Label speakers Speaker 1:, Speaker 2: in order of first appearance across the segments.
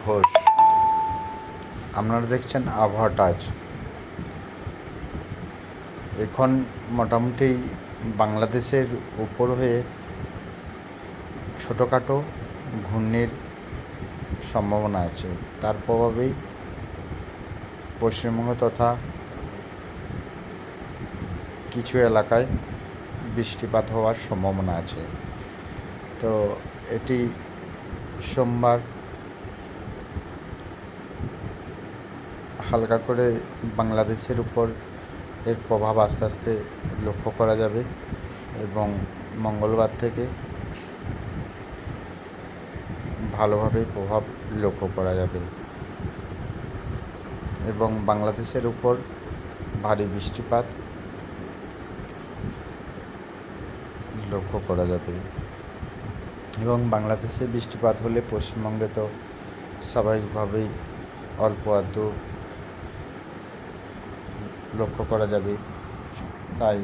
Speaker 1: ঘোষ। আপনারা দেখছেন আবহাওয়া টাচ। এখন মোটামুটি বাংলাদেশের উপর হয়ে ছোটোখাটো ঘূর্ণির সম্ভাবনা আছে। তার প্রভাবেই পশ্চিমবঙ্গ তথা কিছু এলাকায় বৃষ্টিপাত হওয়ার সম্ভাবনা আছে। তো এটি সোমবার হালকা করে বাংলাদেশের উপর এর প্রভাব আস্তে আস্তে লক্ষ্য করা যাবে এবং মঙ্গলবার থেকে ভালোভাবে প্রভাব লক্ষ্য করা যাবে এবং বাংলাদেশের উপর ভারী বৃষ্টিপাত লক্ষ্য করা যাবে এবং বাংলাদেশে বৃষ্টিপাত হলে পশ্চিমবঙ্গে তো স্বাভাবিকভাবেই অল্প আধটু লক্ষ্য করা যাবে। তাই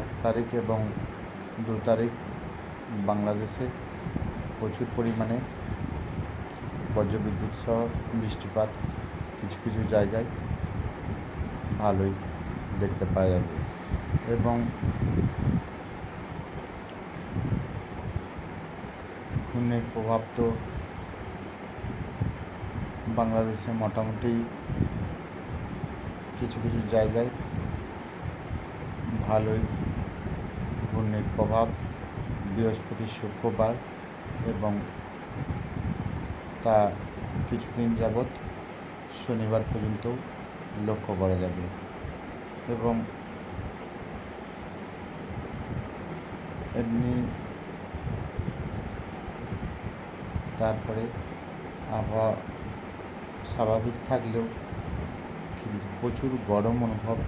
Speaker 1: 1 তারিখ এবং 2 তারিখ বাংলাদেশে প্রচুর পরিমাণে বজ্রবিদ্যুৎ সহ বৃষ্টিপাত কিছু কিছু জায়গায় ভালোই দেখতে পাওয়া যাবে এবং ঘূর্ণির প্রভাব তো বাংলাদেশে মোটামুটি কিছু কিছু জায়গায় ভালোই ঘূর্ণির প্রভাব বৃহস্পতি শুক্রবার এবং তা কিছুদিন যাবৎ শনিবার পর্যন্ত লক্ষ্য করা যাবে এবং এমনি তারপরে আবহাওয়া স্বাভাবিক থাকলেও কিন্তু প্রচুর গরম অনুভব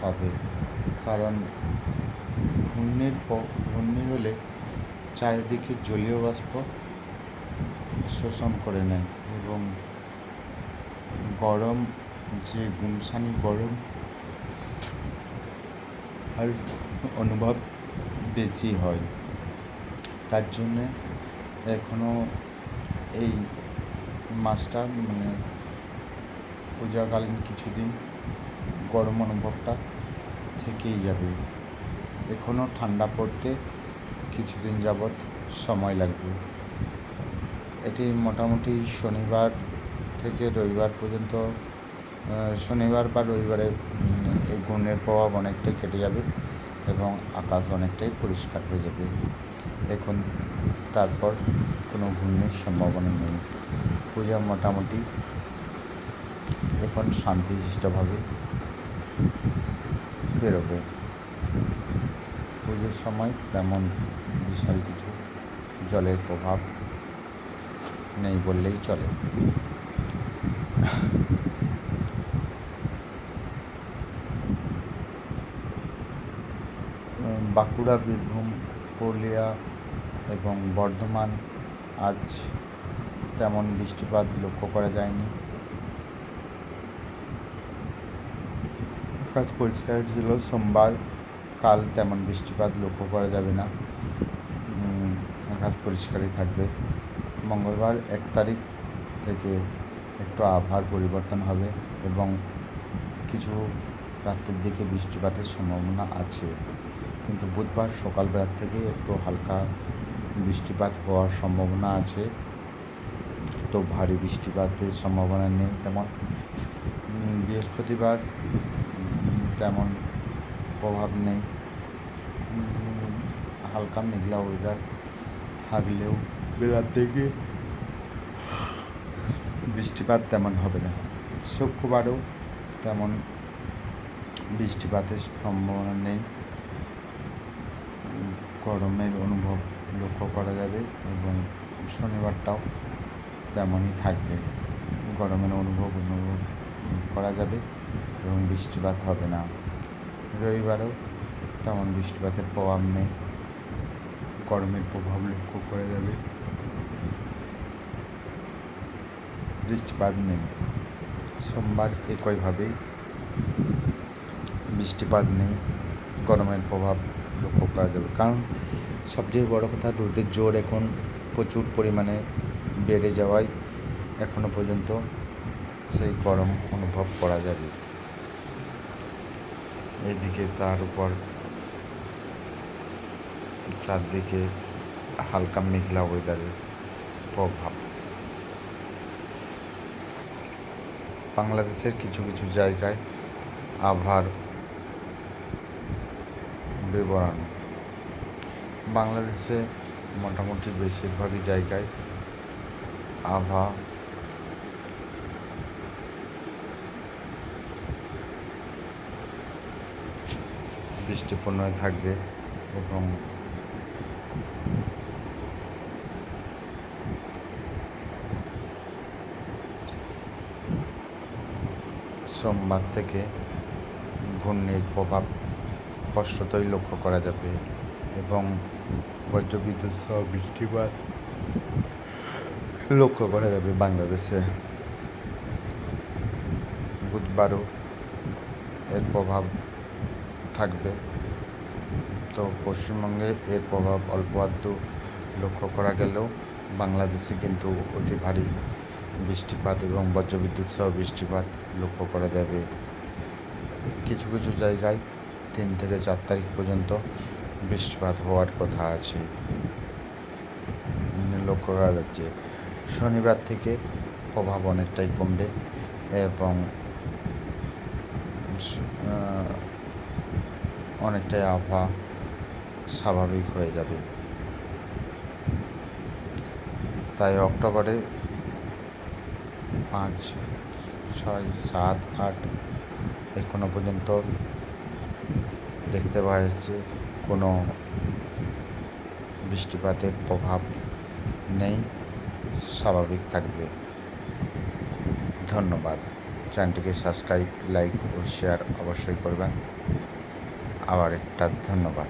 Speaker 1: হবে, কারণ ঘূর্ণি হলে চারিদিকে জলীয় বাষ্প শোষণ করে নেয় এবং গরম যে গুমসানি গরম আর অনুভব বেশি হয়। তার জন্যে এখনও এই মাসটা পূজাকালীন কিছুদিন গরম অনুভবটা থেকেই যাবে। এখনও ঠান্ডা পড়তে কিছুদিন যাবৎ সময় লাগবে। এটি মোটামুটি শনিবার থেকে রবিবার পর্যন্ত, শনিবার বা রবিবারে এই ঘূর্ণির প্রভাব অনেকটাই কেটে যাবে এবং আকাশ অনেকটাই পরিষ্কার হয়ে যাবে। এখন তারপর কোনো ঘূর্ণির সম্ভাবনা নেই। পূজা মোটামুটি এখন শান্তিশিষ্টভাবে বেরোবে। পুজোর সময় তেমন বিশাল কিছু জলের প্রভাব নেই বললেই চলে। বাঁকুড়া, বীরভূম, পুরুলিয়া এবং বর্ধমান আজ তেমন বৃষ্টিপাত লক্ষ্য করা যায়নি। আকাশ পরিষ্কার ছিল সোমবার, কাল তেমন বৃষ্টিপাত লক্ষ্য করা যাবে না, আকাশ পরিষ্কারই থাকবে। মঙ্গলবার 1 তারিখ থেকে একটু আবহাওয়ার পরিবর্তন হবে এবং কিছু রাত্রের দিকে বৃষ্টিপাতের সম্ভাবনা আছে, কিন্তু বুধবার সকালবেলার থেকে একটু হালকা বৃষ্টিপাত হওয়ার সম্ভাবনা আছে। তো ভারী বৃষ্টিপাতের সম্ভাবনা নেই তেমন। বৃহস্পতিবার তেমন প্রভাব নেই, হালকা মেঘলা ওয়েদার থাকলেও বেলার দিকে বৃষ্টিপাত তেমন হবে না। শুক্রবারও তেমন বৃষ্টিপাতের সম্ভাবনা নেই। গরমের অনুভব লক্ষ্য করা যাবে এবং শনিবারটাও তেমনই থাকবে। গরমের অনুভব করা যাবে এবং বৃষ্টিপাত হবে না। রবিবারেও তেমন বৃষ্টিপাতের প্রভাব নেই, গরমের প্রভাব লক্ষ্য করা যাবে, বৃষ্টিপাত নেই। সোমবার একইভাবেই বৃষ্টিপাত নেই, গরমের প্রভাব লক্ষ্য করা যাবে। কারণ সবচেয়ে বড় কথা, রোদের জোর এখন প্রচুর পরিমাণে বেড়ে যাওয়ায় এখনও পর্যন্ত সেই গরম অনুভব করা যাবে। এদিকে তার উপর চারদিকে হালকা মেঘলা ওয়েদারের প্রভাব। বাংলাদেশের কিছু কিছু জায়গায় আবহাওয়ার বিবরণ। বাংলাদেশে মোটামুটি বেশিরভাগই জায়গায় আবহাওয়া বৃষ্টিপূর্ণ থাকবে এবং সোমবার থেকে ঘূর্ণির প্রভাব স্পষ্টতই লক্ষ্য করা যাবে এবং বজ্রবিদ্যুৎ সহ বৃষ্টিপাত লক্ষ্য করা যাবে বাংলাদেশে। বুধবারও এর প্রভাব থাকবে। তো পশ্চিমবঙ্গে এর প্রভাব অল্প আধটু লক্ষ্য করা গেলেও বাংলাদেশে কিন্তু অতি ভারী বৃষ্টিপাত এবং বজ্রবিদ্যুৎ সহ বৃষ্টিপাত লক্ষ্য করা যাবে। কিছু কিছু জায়গায় 3 থেকে 4 তারিখ পর্যন্ত বৃষ্টিপাত হওয়ার কথা আছে লক্ষ্য করা যাচ্ছে। শনিবার থেকে প্রভাব অনেকটাই কমবে এবং অনেকটাই আবহাওয়া স্বাভাবিক হয়ে যাবে। তাই অক্টোবরে 5, 6, 7, 8 এখনো পর্যন্ত দেখতে পাওয়া যাচ্ছে কোনো বৃষ্টিপাতের প্রভাব নেই, স্বাভাবিক থাকবে। ধন্যবাদ। চ্যানেলটিকে সাবস্ক্রাইব, লাইক ও শেয়ার অবশ্যই করবেন। আবার একটা ধন্যবাদ।